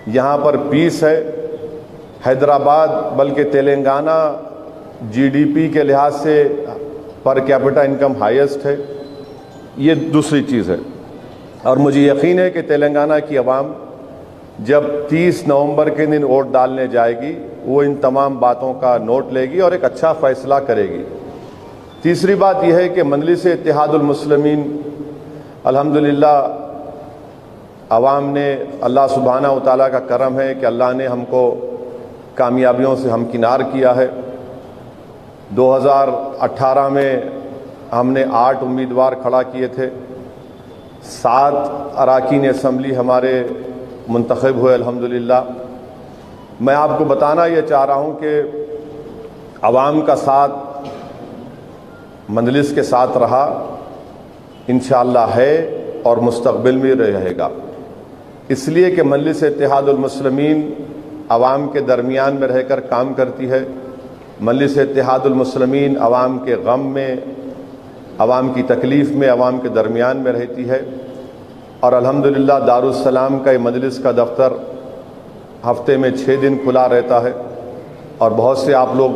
یہاں پر پیس ہے. حیدرآباد بلکہ تلنگانہ GDP کے لحاظ سے پر کیپٹا انکم ہائیسٹ ہے. یہ دوسری چیز ہے. اور مجھے یقین ہے کہ تلنگانہ کی عوام جب 30 نومبر کے دن ووٹ ڈالنے جائے گی وہ ان تمام باتوں کا نوٹ لے گی اور ایک اچھا فیصلہ کرے گی. تیسری بات یہ ہے کہ مجلس اتحاد المسلمین الحمدللہ عوام نے، اللہ سبحانہ و تعالیٰ کا کرم ہے کہ اللہ نے ہم کو کامیابیوں سے ہمکنار کیا ہے. 2018 میں ہم نے 8 امیدوار کھڑا کیے تھے. 7 اراکین اسمبلی ہمارے منتخب ہوئے الحمدللہ. میں آپ کو بتانا یہ چاہ رہا ہوں کہ عوام کا ساتھ مجلس کے ساتھ رہا، انشاءاللہ ہے اور مستقبل میں رہے گا. اس لیے کہ مجلس اتحاد المسلمین عوام کے درمیان میں رہ کر کام کرتی ہے. مجلس اتحاد المسلمین عوام کے غم میں، عوام کی تکلیف میں، عوام کے درمیان میں رہتی ہے. اور الحمدللہ دارالسلام کا یہ مجلس کا دفتر ہفتے میں 6 دن کھلا رہتا ہے اور بہت سے آپ لوگ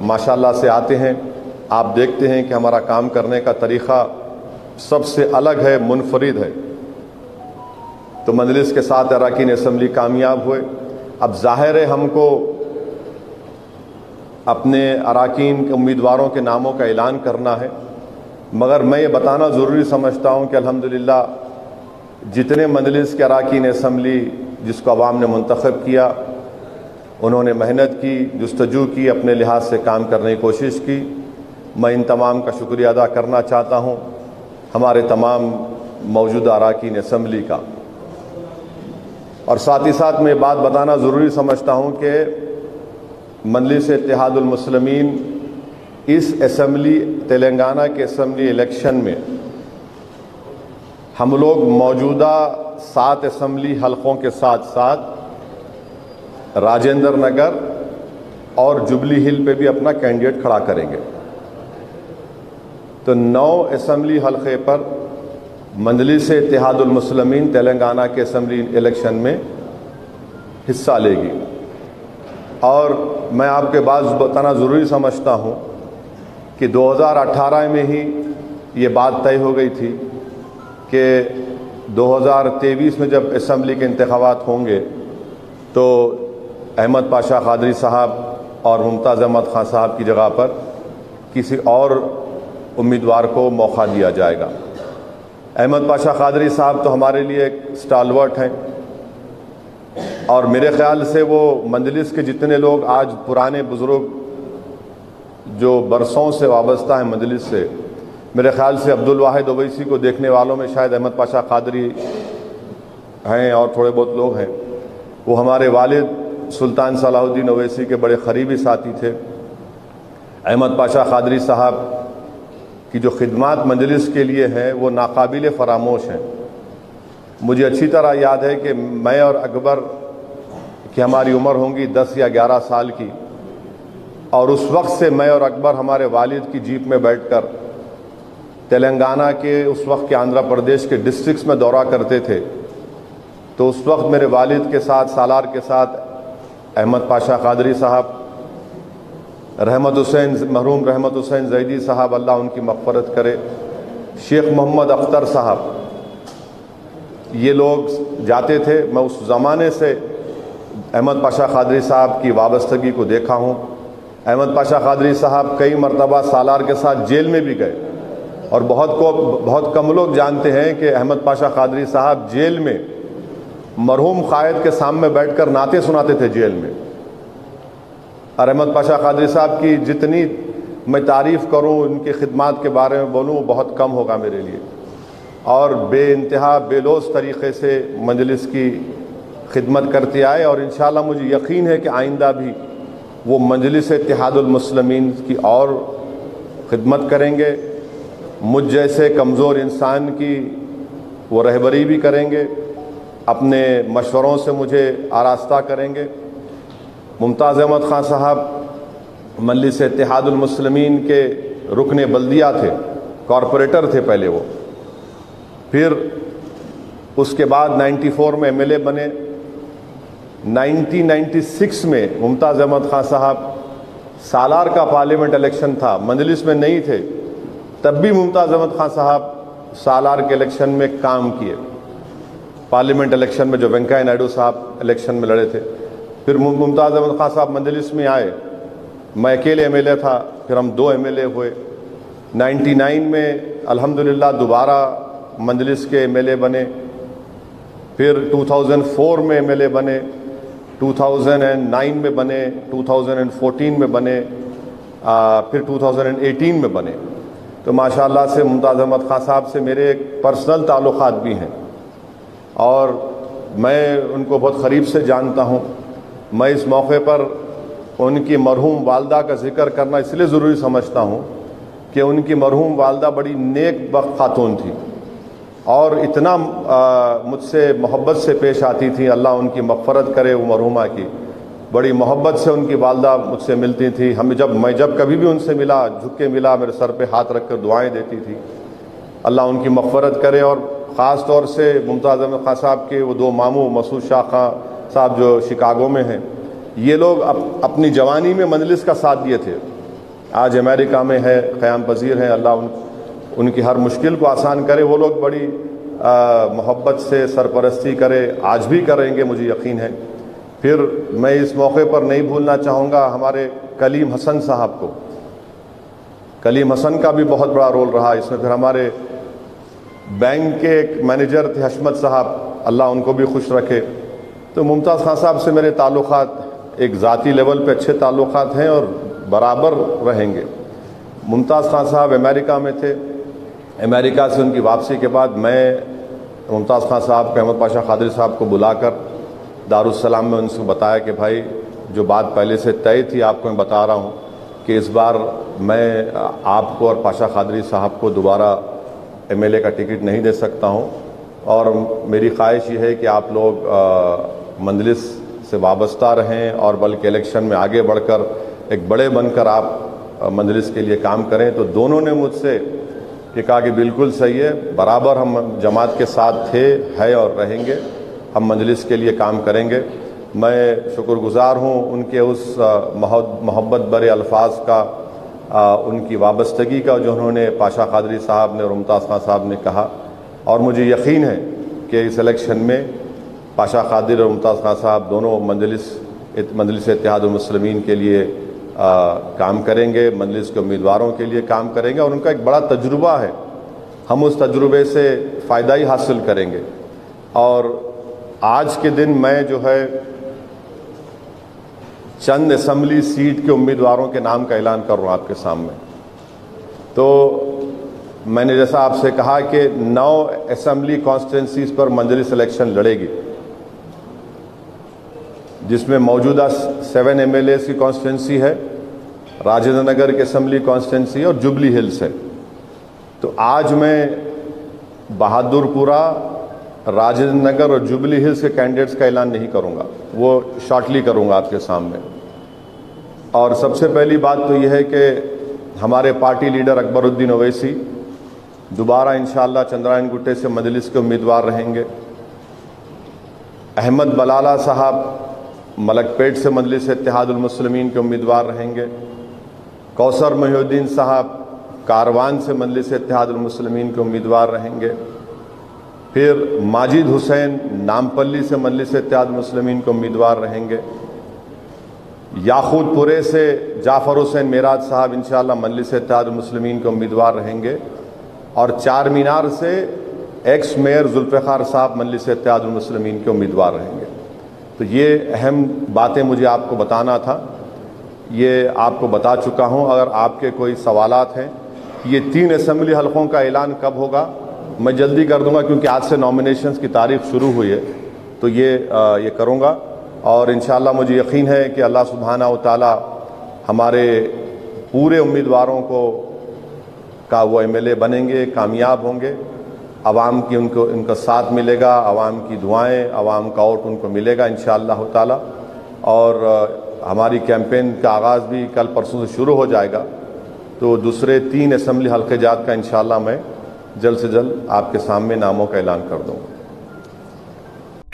ماشاءاللہ سے آتے ہیں. آپ دیکھتے ہیں کہ ہمارا کام کرنے کا طریقہ سب سے الگ ہے، منفرد ہے. تو مجلس کے ساتھ اراکین اسمبلی کامیاب ہوئے. اب ظاہر ہے ہم کو اپنے اراکین کے امیدواروں کے ناموں کا اعلان کرنا ہے، مگر میں یہ بتانا ضروری سمجھتا ہوں کہ الحمدللہ جتنے مجلس کے اراکین اسمبلی جس کو عوام نے منتخب کیا، انہوں نے محنت کی، جستجو کی، اپنے لحاظ سے کام کرنے کی کوشش کی. میں ان تمام کا شکریہ ادا کرنا چاہتا ہوں، ہمارے تمام موجودہ اراکین اسمبلی کا. اور ساتھ ہی ساتھ میں بات بتانا ضروری سمجھتا ہوں کہ مجلس اتحاد المسلمین اس اسمبلی تلنگانہ کے اسمبلی الیکشن میں ہم لوگ موجودہ 7 اسمبلی حلقوں کے ساتھ ساتھ راجندر نگر اور جبلی ہل پہ بھی اپنا کینڈیڈیٹ کھڑا کریں گے. تو 9 اسمبلی حلقے پر مجلس اتحاد المسلمین تلنگانہ کے اسمبلی الیکشن میں حصہ لے گی. اور میں آپ کے بعد بتانا ضروری سمجھتا ہوں کہ 2018 میں ہی یہ بات طے ہو گئی تھی کہ 2023 میں جب اسمبلی کے انتخابات ہوں گے تو احمد پاشا قادری صاحب اور ممتاز احمد خان صاحب کی جگہ پر کسی اور امیدوار کو موقع دیا جائے گا. احمد پاشا قادری صاحب تو ہمارے لیے ایک اسٹالورٹ ہیں اور میرے خیال سے وہ مجلس کے جتنے لوگ آج پرانے بزرگ جو برسوں سے وابستہ ہیں مجلس سے، میرے خیال سے عبدالواحد اویسی کو دیکھنے والوں میں شاید احمد پاشا قادری ہیں اور تھوڑے بہت لوگ ہیں. وہ ہمارے والد سلطان صلاح الدین اویسی کے بڑے قریبی ساتھی تھے. احمد پاشا قادری صاحب کی جو خدمات مجلس کے لیے ہیں وہ ناقابل فراموش ہیں. مجھے اچھی طرح یاد ہے کہ میں اور اکبر کی ہماری عمر ہوں گی 10 یا 11 سال کی، اور اس وقت سے میں اور اکبر ہمارے والد کی جیپ میں بیٹھ کر تلنگانہ کے، اس وقت کے آندھرا پردیش کے ڈسٹرکٹس میں دورہ کرتے تھے. تو اس وقت میرے والد کے ساتھ، سالار کے ساتھ احمد پاشا قادری صاحب، مرحوم رحمت حسین زیدی صاحب، اللہ ان کی مغفرت کرے، شیخ محمد اختر صاحب، یہ لوگ جاتے تھے. میں اس زمانے سے احمد پاشا قادری صاحب کی وابستگی کو دیکھا ہوں. احمد پاشا قادری صاحب کئی مرتبہ سالار کے ساتھ جیل میں بھی گئے، اور بہت کم لوگ جانتے ہیں کہ احمد پاشا قادری صاحب جیل میں مرحوم قائد کے سامنے بیٹھ کر نعتیں سناتے تھے جیل میں. اور احمد پاشا قادری صاحب کی جتنی میں تعریف کروں، ان کی خدمات کے بارے میں بولوں، وہ بہت کم ہوگا میرے لیے. اور بے انتہا بے لوث طریقے سے مجلس کی خدمت کرتے آئے، اور انشاءاللہ مجھے یقین ہے کہ آئندہ بھی وہ مجلس اتحاد المسلمین کی اور خدمت کریں گے. مجھ جیسے کمزور انسان کی وہ رہبری بھی کریں گے، اپنے مشوروں سے مجھے آراستہ کریں گے. ممتاز احمد خان صاحب مجلس اتحاد المسلمین کے رکن بلدیہ تھے، کارپوریٹر تھے پہلے وہ، پھر اس کے بعد 94 میں ایم ایل اے بنے، 1996 میں ممتاز احمد خان صاحب سالار کا پارلیمنٹ الیکشن تھا، مجلس میں نہیں تھے، تب بھی ممتاز احمد خان صاحب سالار کے الیکشن میں کام کیے، پارلیمنٹ الیکشن میں جو وینکیا نائیڈو صاحب الیکشن میں لڑے تھے۔ پھر ممتاز احمد خان صاحب مجلس میں آئے، میں اکیلے ایم ایل اے تھا، پھر ہم 2 ایم ایل اے ہوئے۔ 99 میں الحمدللہ دوبارہ مجلس کے ایم ایل اے بنے، پھر 2004 میں ایم ایل اے بنے، 2009 میں بنے، 2014 میں بنے، پھر 2018 میں بنے۔ تو ماشاءاللہ سے ممتاز احمد خان صاحب سے میرے ایک پرسنل تعلقات بھی ہیں اور میں ان کو بہت قریب سے جانتا ہوں۔ میں اس موقع پر ان کی مرحوم والدہ کا ذکر کرنا اس لیے ضروری سمجھتا ہوں کہ ان کی مرحوم والدہ بڑی نیک بخت خاتون تھی اور اتنا مجھ سے محبت سے پیش آتی تھی، اللہ ان کی مغفرت کرے وہ مرحومہ کی۔ بڑی محبت سے ان کی والدہ مجھ سے ملتی تھی، میں جب کبھی بھی ان سے ملا، جھک کے ملا، میرے سر پہ ہاتھ رکھ کر دعائیں دیتی تھی، اللہ ان کی مغفرت کرے۔ اور خاص طور سے ممتاز احمد خان صاحب کے وہ 2 ماموں مسعود شاہ خان صاحب جو شکاگو میں ہیں، یہ لوگ اپنی جوانی میں مجلس کا ساتھ دیے تھے، آج امریکہ میں ہے، قیام پذیر ہیں، اللہ ان کی ہر مشکل کو آسان کرے۔ وہ لوگ بڑی محبت سے سرپرستی کرے، آج بھی کریں گے مجھے یقین ہے۔ پھر میں اس موقع پر نہیں بھولنا چاہوں گا ہمارے کلیم حسن صاحب کو، کلیم حسن کا بھی بہت بڑا رول رہا اس میں۔ پھر ہمارے بینک کے ایک مینیجر تھے حشمت صاحب، اللہ ان کو بھی خوش رکھے۔ تو ممتاز خان صاحب سے میرے تعلقات ایک ذاتی لیول پہ اچھے تعلقات ہیں اور برابر رہیں گے۔ ممتاز خان صاحب امریکہ میں تھے، امریکہ سے ان کی واپسی کے بعد میں ممتاز خان صاحب کو احمد پاشا قادری صاحب کو بلا کر دارالسلام میں ان سے بتایا کہ بھائی جو بات پہلے سے طے تھی آپ کو میں بتا رہا ہوں کہ اس بار میں آپ کو اور پاشا قادری صاحب کو دوبارہ ایم ایل اے کا ٹکٹ نہیں دے سکتا ہوں، اور میری خواہش یہ ہے کہ آپ لوگ مجلس سے وابستہ رہیں اور بلکہ الیکشن میں آگے بڑھ کر ایک بڑے بن کر آپ مجلس کے لیے کام کریں۔ تو دونوں نے مجھ سے یہ کہا کہ بالکل صحیح ہے، برابر ہم جماعت کے ساتھ تھے، ہے اور رہیں گے، ہم مجلس کے لیے کام کریں گے۔ میں شکر گزار ہوں ان کے اس محبت برے الفاظ کا، ان کی وابستگی کا جو انہوں نے پاشا قادری صاحب نے اور ممتاز خان صاحب نے کہا، اور مجھے یقین ہے کہ اس الیکشن میں پاشا قادری اور ممتاز خان صاحب دونوں مجلس اتحاد المسلمین کے لیے کام کریں گے، مجلس کے امیدواروں کے لیے کام کریں گے، اور ان کا ایک بڑا تجربہ ہے، ہم اس تجربے سے فائدہ ہی حاصل کریں گے۔ اور آج کے دن میں جو ہے چند اسمبلی سیٹ کے امیدواروں کے نام کا اعلان کر رہا ہوں آپ کے سامنے۔ تو میں نے جیسا آپ سے کہا کہ 9 اسمبلی کانسٹیٹوئنسیز پر مجلس الیکشن لڑے گی، جس میں موجودہ 7 ایم ایل ایز کی کانسٹیٹوئنسی ہے، راجندر نگر کی اسمبلی کانسٹیٹوئنسی ہے اور جوبلی ہلز ہے۔ تو آج میں بہادر پورہ، راجندر نگر اور جوبلی ہلز کے کینڈیڈیٹس کا اعلان نہیں کروں گا، وہ شارٹلی کروں گا آپ کے سامنے۔ اور سب سے پہلی بات تو یہ ہے کہ ہمارے پارٹی لیڈر اکبر الدین اویسی دوبارہ انشاءاللہ چندرائن گٹے سے مجلس کے امیدوار رہیں گے۔ احمد بلالہ صاحب ملک پیٹ سے مجلس اتحاد المسلمین کے امیدوار رہیں گے۔ کوثر محی الدین صاحب کاروان سے مجلس اتحاد المسلمین کے امیدوار رہیں گے۔ پھر ماجد حسین نامپلی سے مجلس اتحاد المسلمین کے امیدوار رہیں گے۔ یاقوت پورے سے جعفر حسین معراج صاحب انشاءاللہ مجلس اتحاد المسلمین کے امیدوار رہیں گے، اور چار مینار سے ایکس میئر ذوالفقار صاحب مجلس اتحاد المسلمین کے امیدوار رہیں گے۔ تو یہ اہم باتیں مجھے آپ کو بتانا تھا، یہ آپ کو بتا چکا ہوں۔ اگر آپ کے کوئی سوالات ہیں، یہ 3 اسمبلی حلقوں کا اعلان کب ہوگا میں جلدی کر دوں گا، کیونکہ آج سے نامینیشنز کی تاریخ شروع ہوئی ہے، تو یہ کروں گا، اور انشاءاللہ مجھے یقین ہے کہ اللہ سبحانہ و تعالی ہمارے پورے امیدواروں کا وہ ایم ایل اے بنیں گے، کامیاب ہوں گے، عوام کی ان کا ساتھ ملے گا، عوام کی دعائیں، عوام کا ووٹ ان کو ملے گا انشاءاللہ تعالی۔ اور ہماری کیمپین کا آغاز بھی کل پرسوں سے شروع ہو جائے گا، تو دوسرے 3 اسمبلی حلقے جات کا انشاءاللہ میں جلد سے جلد آپ کے سامنے ناموں کا اعلان کر دوں گا۔